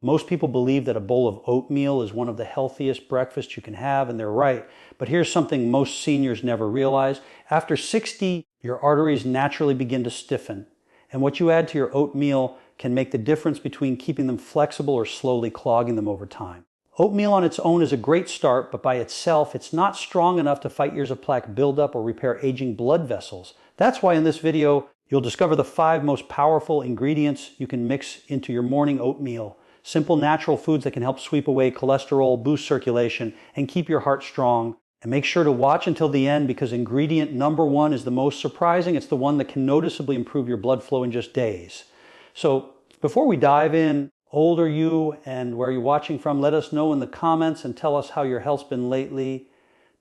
Most people believe that a bowl of oatmeal is one of the healthiest breakfasts you can have, and they're right. But here's something most seniors never realize. After 60, your arteries naturally begin to stiffen. And what you add to your oatmeal can make the difference between keeping them flexible or slowly clogging them over time. Oatmeal on its own is a great start, but by itself, it's not strong enough to fight years of plaque buildup or repair aging blood vessels. That's why in this video, you'll discover the 5 most powerful ingredients you can mix into your morning oatmeal. Simple natural foods that can help sweep away cholesterol, boost circulation, and keep your heart strong. And make sure to watch until the end because ingredient number 1 is the most surprising. It's the one that can noticeably improve your blood flow in just days. So before we dive in, old are you and where you're watching from, let us know in the comments and tell us how your health's been lately.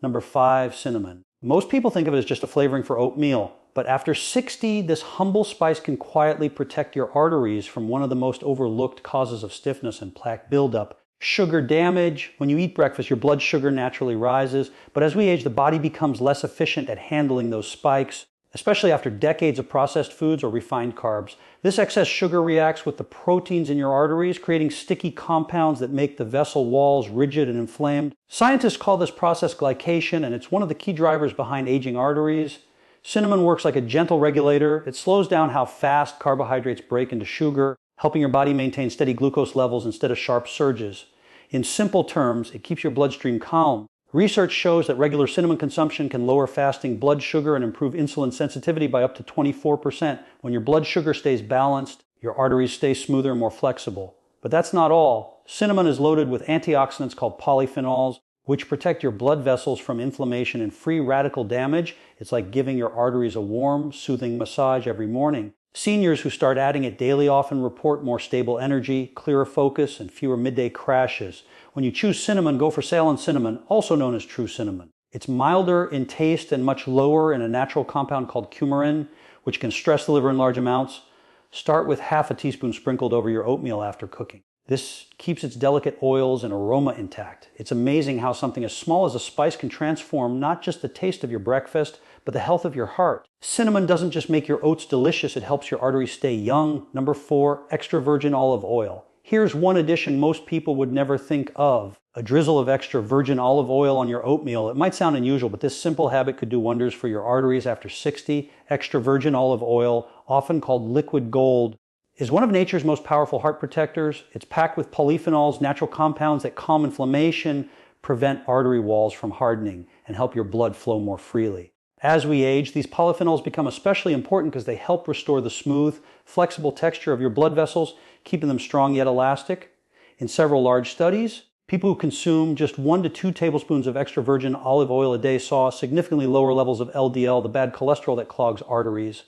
Number 5, cinnamon. Most people think of it as just a flavoring for oatmeal. But after 60, this humble spice can quietly protect your arteries from one of the most overlooked causes of stiffness and plaque buildup. Sugar damage. When you eat breakfast, your blood sugar naturally rises. But as we age, the body becomes less efficient at handling those spikes, especially after decades of processed foods or refined carbs. This excess sugar reacts with the proteins in your arteries, creating sticky compounds that make the vessel walls rigid and inflamed. Scientists call this process glycation, and it's one of the key drivers behind aging arteries. Cinnamon works like a gentle regulator. It slows down how fast carbohydrates break into sugar, helping your body maintain steady glucose levels instead of sharp surges. In simple terms, it keeps your bloodstream calm. Research shows that regular cinnamon consumption can lower fasting blood sugar and improve insulin sensitivity by up to 24%. When your blood sugar stays balanced, your arteries stay smoother and more flexible. But that's not all. Cinnamon is loaded with antioxidants called polyphenols, which protect your blood vessels from inflammation and free radical damage. It's like giving your arteries a warm, soothing massage every morning. Seniors who start adding it daily often report more stable energy, clearer focus, and fewer midday crashes. When you choose cinnamon, go for Ceylon cinnamon, also known as true cinnamon. It's milder in taste and much lower in a natural compound called coumarin, which can stress the liver in large amounts. Start with half a teaspoon sprinkled over your oatmeal after cooking. This keeps its delicate oils and aroma intact. It's amazing how something as small as a spice can transform not just the taste of your breakfast, but the health of your heart. Cinnamon doesn't just make your oats delicious, it helps your arteries stay young. Number 4, extra virgin olive oil. Here's one addition most people would never think of. A drizzle of extra virgin olive oil on your oatmeal. It might sound unusual, but this simple habit could do wonders for your arteries after 60. Extra virgin olive oil, often called liquid gold, is one of nature's most powerful heart protectors. It's packed with polyphenols, natural compounds that calm inflammation, prevent artery walls from hardening, and help your blood flow more freely. As we age, these polyphenols become especially important because they help restore the smooth, flexible texture of your blood vessels, keeping them strong yet elastic. In several large studies, people who consume just 1 to 2 tablespoons of extra virgin olive oil a day saw significantly lower levels of LDL, the bad cholesterol that clogs arteries.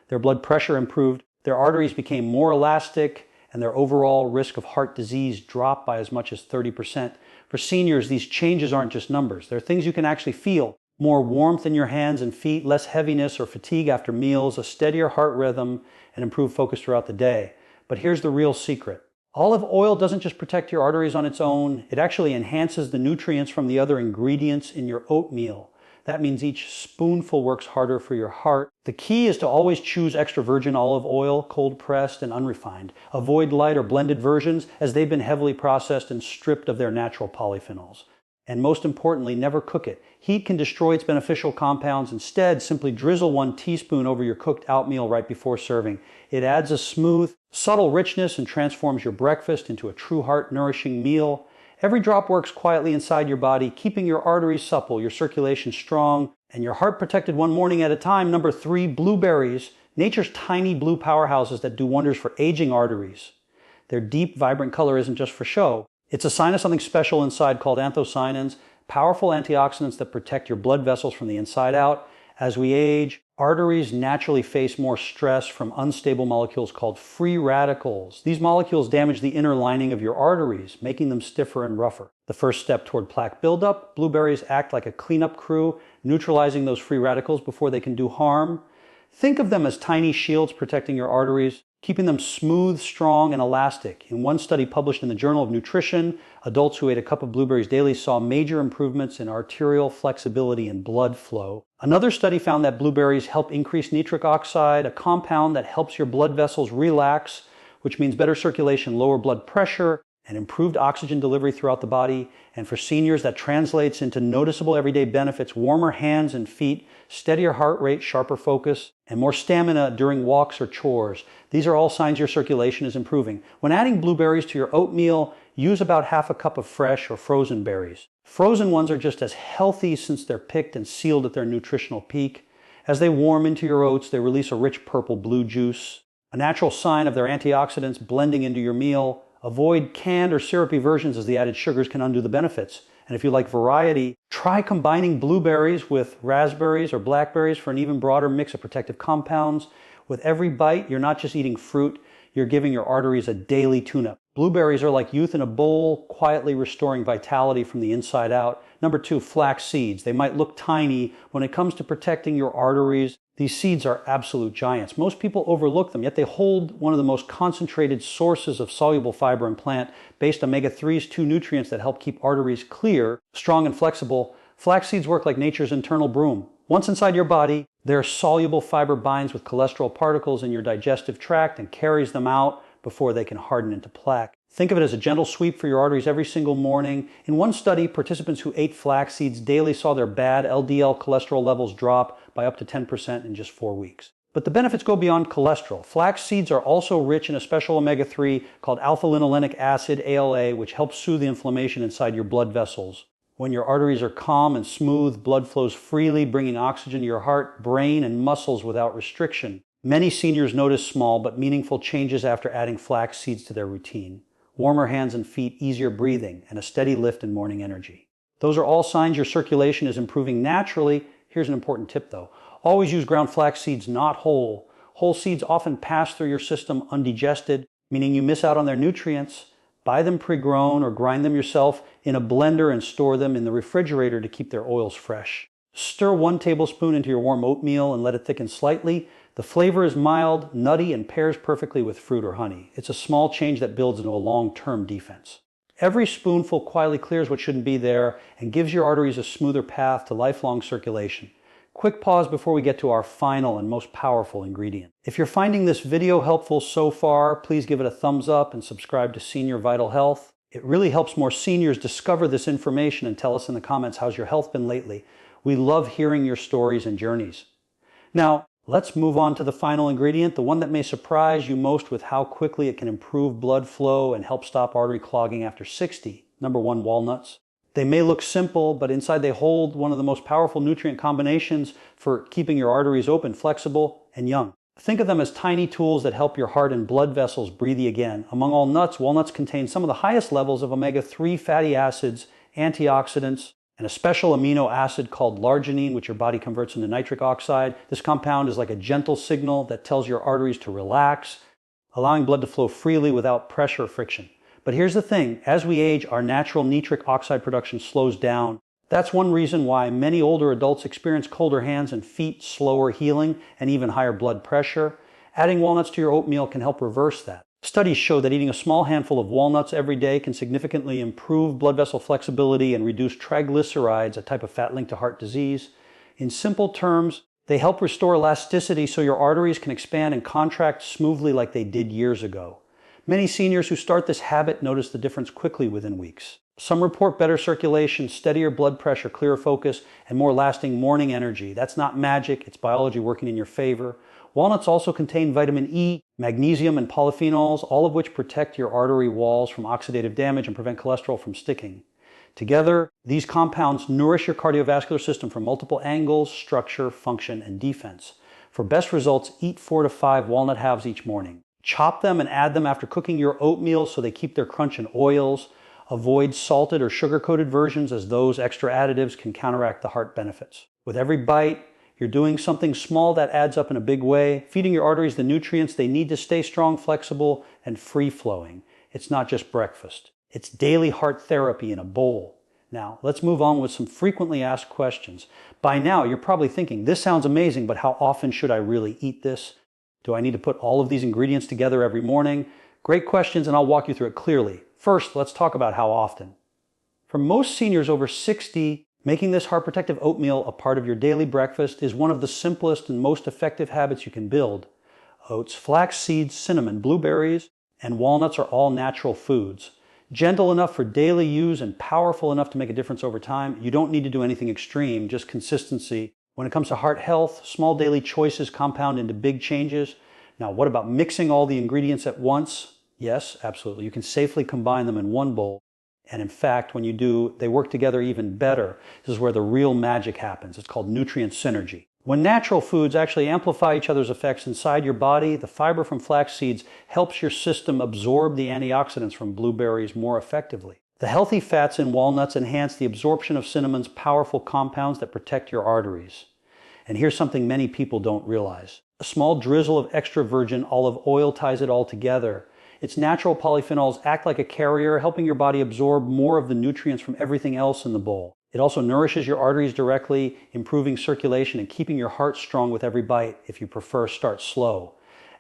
Their blood pressure improved, their arteries became more elastic, and their overall risk of heart disease dropped by as much as 30%. For seniors, these changes aren't just numbers. They're things you can actually feel. More warmth in your hands and feet, less heaviness or fatigue after meals, a steadier heart rhythm, and improved focus throughout the day. But here's the real secret. Olive oil doesn't just protect your arteries on its own, it actually enhances the nutrients from the other ingredients in your oatmeal. That means each spoonful works harder for your heart. The key is to always choose extra virgin olive oil, cold pressed and unrefined. Avoid light or blended versions as they've been heavily processed and stripped of their natural polyphenols. And most importantly, never cook it. Heat can destroy its beneficial compounds. Instead, simply drizzle 1 teaspoon over your cooked oatmeal right before serving. It adds a smooth, subtle richness and transforms your breakfast into a true heart-nourishing meal. Every drop works quietly inside your body, keeping your arteries supple, your circulation strong, and your heart protected one morning at a time. Number 3, blueberries. Nature's tiny blue powerhouses that do wonders for aging arteries. Their deep, vibrant color isn't just for show. It's a sign of something special inside called anthocyanins, powerful antioxidants that protect your blood vessels from the inside out. As we age, arteries naturally face more stress from unstable molecules called free radicals. These molecules damage the inner lining of your arteries, making them stiffer and rougher. The first step toward plaque buildup, blueberries act like a cleanup crew, neutralizing those free radicals before they can do harm. Think of them as tiny shields protecting your arteries, keeping them smooth, strong, and elastic. In one study published in the Journal of Nutrition, adults who ate a cup of blueberries daily saw major improvements in arterial flexibility and blood flow. Another study found that blueberries help increase nitric oxide, a compound that helps your blood vessels relax, which means better circulation, lower blood pressure, and improved oxygen delivery throughout the body. And for seniors, that translates into noticeable everyday benefits: warmer hands and feet, steadier heart rate, sharper focus, and more stamina during walks or chores. These are all signs your circulation is improving. When adding blueberries to your oatmeal, use about half a cup of fresh or frozen berries. Frozen ones are just as healthy since they're picked and sealed at their nutritional peak. As they warm into your oats, they release a rich purple-blue juice, a natural sign of their antioxidants blending into your meal. Avoid canned or syrupy versions, as the added sugars can undo the benefits. And if you like variety, try combining blueberries with raspberries or blackberries for an even broader mix of protective compounds. With every bite, you're not just eating fruit, you're giving your arteries a daily tune-up. Blueberries are like youth in a bowl, quietly restoring vitality from the inside out. Number 2, flax seeds. They might look tiny. When it comes to protecting your arteries, these seeds are absolute giants. Most people overlook them, yet they hold one of the most concentrated sources of soluble fiber in plant based omega-3s, 2 nutrients that help keep arteries clear, strong, and flexible. Flax seeds work like nature's internal broom. Once inside your body, their soluble fiber binds with cholesterol particles in your digestive tract and carries them out before they can harden into plaque. Think of it as a gentle sweep for your arteries every single morning. In one study, participants who ate flax seeds daily saw their bad LDL cholesterol levels drop by up to 10% in just 4 weeks. But the benefits go beyond cholesterol. Flax seeds are also rich in a special omega-3 called alpha-linolenic acid, ALA, which helps soothe the inflammation inside your blood vessels. When your arteries are calm and smooth, blood flows freely, bringing oxygen to your heart, brain, and muscles without restriction. Many seniors notice small but meaningful changes after adding flax seeds to their routine. Warmer hands and feet, easier breathing, and a steady lift in morning energy. Those are all signs your circulation is improving naturally. Here's an important tip though. Always use ground flax seeds, not whole. Whole seeds often pass through your system undigested, meaning you miss out on their nutrients. Buy them pre-grown or grind them yourself in a blender and store them in the refrigerator to keep their oils fresh. Stir 1 tablespoon into your warm oatmeal and let it thicken slightly. The flavor is mild, nutty, and pairs perfectly with fruit or honey. It's a small change that builds into a long-term defense. Every spoonful quietly clears what shouldn't be there and gives your arteries a smoother path to lifelong circulation. Quick pause before we get to our final and most powerful ingredient. If you're finding this video helpful so far, please give it a thumbs up and subscribe to Senior Vital Health. It really helps more seniors discover this information, and tell us in the comments, how's your health been lately? We love hearing your stories and journeys. Now, let's move on to the final ingredient, the one that may surprise you most with how quickly it can improve blood flow and help stop artery clogging after 60. Number 1, walnuts. They may look simple, but inside they hold one of the most powerful nutrient combinations for keeping your arteries open, flexible, and young. Think of them as tiny tools that help your heart and blood vessels breathe again. Among all nuts, walnuts contain some of the highest levels of omega-3 fatty acids, antioxidants, and a special amino acid called larginine, which your body converts into nitric oxide. This compound is like a gentle signal that tells your arteries to relax, allowing blood to flow freely without pressure or friction. But here's the thing, as we age, our natural nitric oxide production slows down. That's one reason why many older adults experience colder hands and feet, slower healing, and even higher blood pressure. Adding walnuts to your oatmeal can help reverse that. Studies show that eating a small handful of walnuts every day can significantly improve blood vessel flexibility and reduce triglycerides, a type of fat linked to heart disease. In simple terms, they help restore elasticity so your arteries can expand and contract smoothly like they did years ago. Many seniors who start this habit notice the difference quickly within weeks. Some report better circulation, steadier blood pressure, clearer focus, and more lasting morning energy. That's not magic, it's biology working in your favor. Walnuts also contain vitamin E, magnesium, and polyphenols, all of which protect your artery walls from oxidative damage and prevent cholesterol from sticking. Together, these compounds nourish your cardiovascular system from multiple angles: structure, function, and defense. For best results, eat 4 to 5 walnut halves each morning. Chop them and add them after cooking your oatmeal so they keep their crunch in oils. Avoid salted or sugar-coated versions, as those extra additives can counteract the heart benefits. With every bite, you're doing something small that adds up in a big way, feeding your arteries the nutrients they need to stay strong, flexible, and free-flowing. It's not just breakfast. It's daily heart therapy in a bowl. Now, let's move on with some frequently asked questions. By now, you're probably thinking, this sounds amazing, but how often should I really eat this? Do I need to put all of these ingredients together every morning? Great questions, and I'll walk you through it clearly. First, let's talk about how often. For most seniors over 60, making this heart protective oatmeal a part of your daily breakfast is one of the simplest and most effective habits you can build. Oats, flax seeds, cinnamon, blueberries, and walnuts are all natural foods. Gentle enough for daily use and powerful enough to make a difference over time. You don't need to do anything extreme, just consistency. When it comes to heart health, small daily choices compound into big changes. Now, what about mixing all the ingredients at once? Yes, absolutely. You can safely combine them in one bowl. And in fact, when you do, they work together even better. This is where the real magic happens. It's called nutrient synergy. When natural foods actually amplify each other's effects inside your body, the fiber from flax seeds helps your system absorb the antioxidants from blueberries more effectively. The healthy fats in walnuts enhance the absorption of cinnamon's powerful compounds that protect your arteries. And here's something many people don't realize. A small drizzle of extra virgin olive oil ties it all together. Its natural polyphenols act like a carrier, helping your body absorb more of the nutrients from everything else in the bowl. It also nourishes your arteries directly, improving circulation and keeping your heart strong with every bite. If you prefer, start slow.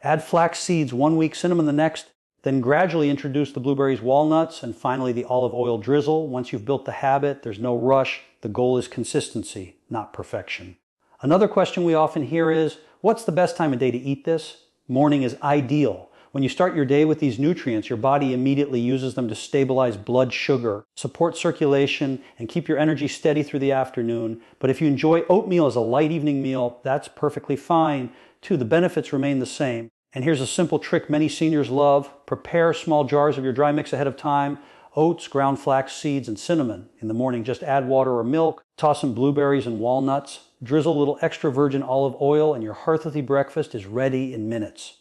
Add flax seeds 1 week, cinnamon the next, then gradually introduce the blueberries, walnuts, and finally the olive oil drizzle. Once you've built the habit, there's no rush. The goal is consistency, not perfection. Another question we often hear is, what's the best time of day to eat this? Morning is ideal. When you start your day with these nutrients, your body immediately uses them to stabilize blood sugar, support circulation, and keep your energy steady through the afternoon. But if you enjoy oatmeal as a light evening meal, that's perfectly fine too. The benefits remain the same. And here's a simple trick many seniors love. Prepare small jars of your dry mix ahead of time. Oats, ground flax seeds, and cinnamon. In the morning, just add water or milk. Toss some blueberries and walnuts. Drizzle a little extra virgin olive oil, and your hearty breakfast is ready in minutes.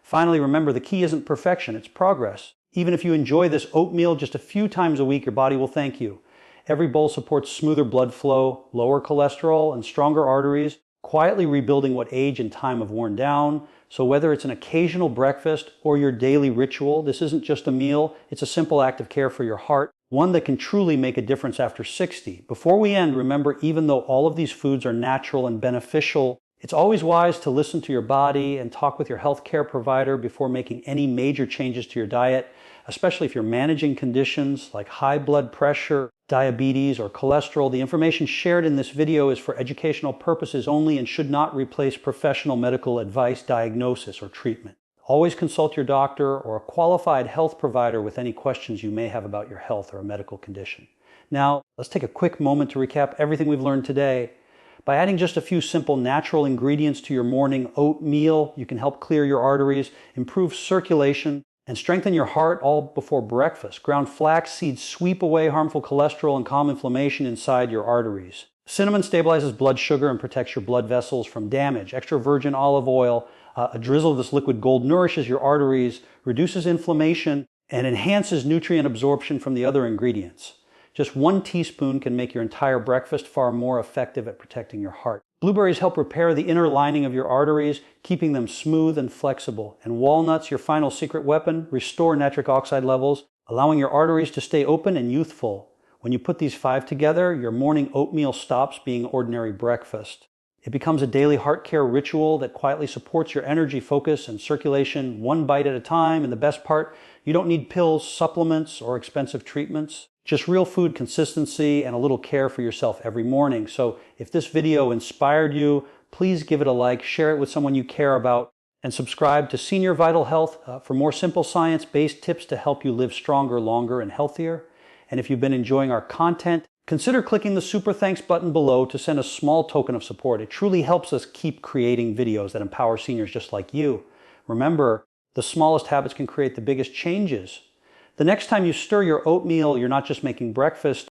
Finally, remember, the key isn't perfection, it's progress. Even if you enjoy this oatmeal just a few times a week, your body will thank you. Every bowl supports smoother blood flow, lower cholesterol, and stronger arteries, quietly rebuilding what age and time have worn down. So whether it's an occasional breakfast or your daily ritual, this isn't just a meal, it's a simple act of care for your heart, one that can truly make a difference after 60. Before we end, remember, even though all of these foods are natural and beneficial, it's always wise to listen to your body and talk with your healthcare provider before making any major changes to your diet, especially if you're managing conditions like high blood pressure, diabetes, or cholesterol. The information shared in this video is for educational purposes only and should not replace professional medical advice, diagnosis, or treatment. Always consult your doctor or a qualified health provider with any questions you may have about your health or a medical condition. Now, let's take a quick moment to recap everything we've learned today. By adding just a few simple natural ingredients to your morning oatmeal, you can help clear your arteries, improve circulation, and strengthen your heart all before breakfast. Ground flax seeds sweep away harmful cholesterol and calm inflammation inside your arteries. Cinnamon stabilizes blood sugar and protects your blood vessels from damage. Extra virgin olive oil, a drizzle of this liquid gold, nourishes your arteries, reduces inflammation, and enhances nutrient absorption from the other ingredients. Just 1 teaspoon can make your entire breakfast far more effective at protecting your heart. Blueberries help repair the inner lining of your arteries, keeping them smooth and flexible. And walnuts, your final secret weapon, restore nitric oxide levels, allowing your arteries to stay open and youthful. When you put these 5 together, your morning oatmeal stops being ordinary breakfast. It becomes a daily heart care ritual that quietly supports your energy, focus, and circulation 1 bite at a time. And the best part, you don't need pills, supplements, or expensive treatments. Just real food consistency and a little care for yourself every morning. So if this video inspired you, please give it a like, share it with someone you care about, and subscribe to Senior Vital Health for more simple science-based tips to help you live stronger, longer, and healthier. And if you've been enjoying our content, consider clicking the Super Thanks button below to send a small token of support. It truly helps us keep creating videos that empower seniors just like you. Remember, the smallest habits can create the biggest changes. The next time you stir your oatmeal, you're not just making breakfast,